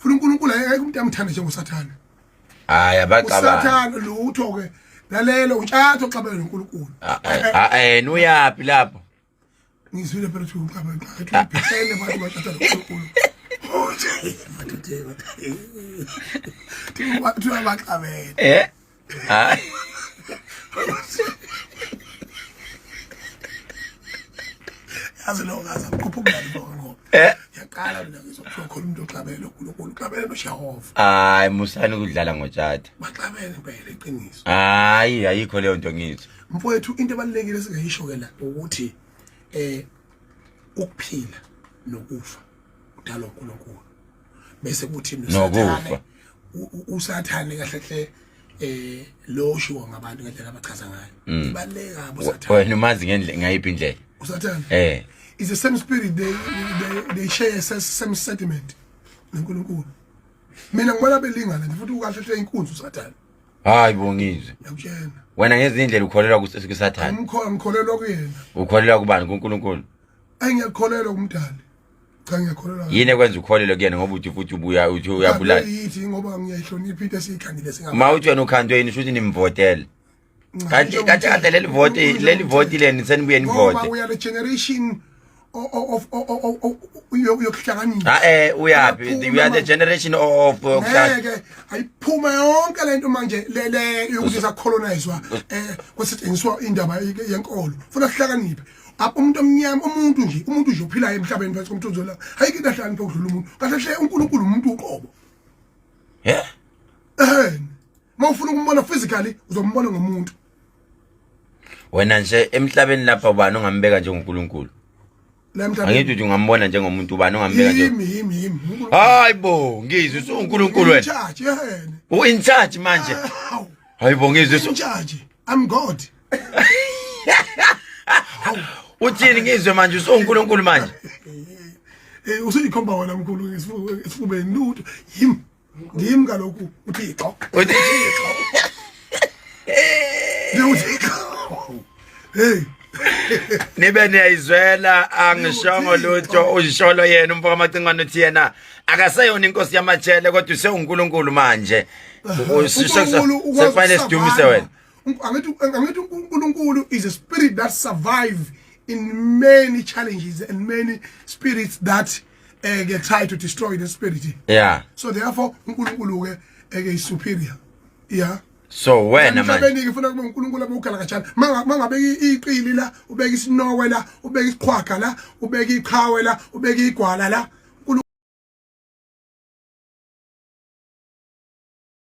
Funa uNkulunkulu ayeke umuntu amthanda njengoSathane. Hayi abaqaba. uSathane lutho ke lalelo utshatho xabene noNkulunkulu. Uyapi lapho? Ngizwile phela ukuthi uqaba uphethele abantu bathatha noNkulunkulu. Thiwa baxabene. Hayi. Yazi lo ngaza uqhuphuka ngoba. Yaqala mina ngizokhuluma umuntu oxabene uNkulunkulu, uxabene noJehova. Hayi musani ukudlala ngotshata. Baxabene phela iqiniso. Hayi ayikho leyo nto ngizwe. Mfowethu into ebalekile singayisho ke la ukuthi ukuphila nokufa udala uNkulunkulu. Bese kuthi nokufa uSathane kahle hle lo shiwo ngabantu ngendlela abachaza ngayo. Ibaleka kabi uSathane. Wena umazi ngendlela ngayiphi indlela? uSathane is the same spirit, they share a same sentiment noNkulunkulu. Mina ngibona belingana nje futhi ukahle hle inkunzi uSathane. Hayi bongizwe. Ngiyakutshela. Wena ngezindlela ukholelwa kuSathane? Ngikholelwa kuyena. Ukholelwa kubani kuNkulunkulu? Ngiyakholelwa kumdali. Cha ngiyakholelwa. Yini ekwenza ukholelwe kuyena ngoba uthi futhi uyabulala? Yithi ngoba ngiyayihlonipha into esiyikhandile singaba. Mawuthi wena ukhandwe yini futhi nimvotela. Kanti leli vote leni senibuye nivote. Ngoba we are the generation of yokuhlakanipha. Uyapi? We are the generation of ngeke ayiphuma yonke lento manje le yokuthi sacolonizwa kwesetshenziswa indaba yenkolo. Funa kuhlakaniphe. Umuntu omnyama umuntu nje ophilayo emhlabeni phansi komthunzi la ayike ndahlani ukudlula umuntu kahle hle uNkulunkulu umuntu uqobo mawufuna ukumbona physically uzombona ngomuntu. Wena nje emhlabeni lapha ubani ongambeka njengoNkulunkulu? La emhlabeni angithi uthi ungamubona njengomuntu ubani ongambeka nje? Yimi hayibo ngizwe uNkulunkulu wena charge yena in charge manje. Hayibo ngizwe in charge, I'm God. Uthini ngizwe manje uNkulunkulu manje? Usiyikhomba wena mkhulu ngesifubeni lutho yimi kalokhu uThixo. Nibe niyayizwela angishongo lutho uyisholo yena umfaka amacingwane uthi yena akaseyona inkosi yamatshele kodwa useUNkulunkulu manje. Sekufanele sidumise wena. Angithi uNkulunkulu is a spirit that survive in many challenges and many spirits that get tried to destroy the spirit. Yeah. So therefore uNkulunkulu ke is superior. Yeah. So wena manje manje ngifuna kube uNkulunkulu abukhala kanjani mangabeka iqili la ubeka isinowe la ubeka isiqhwaga la ubeka iqhawe la ubeka igwala la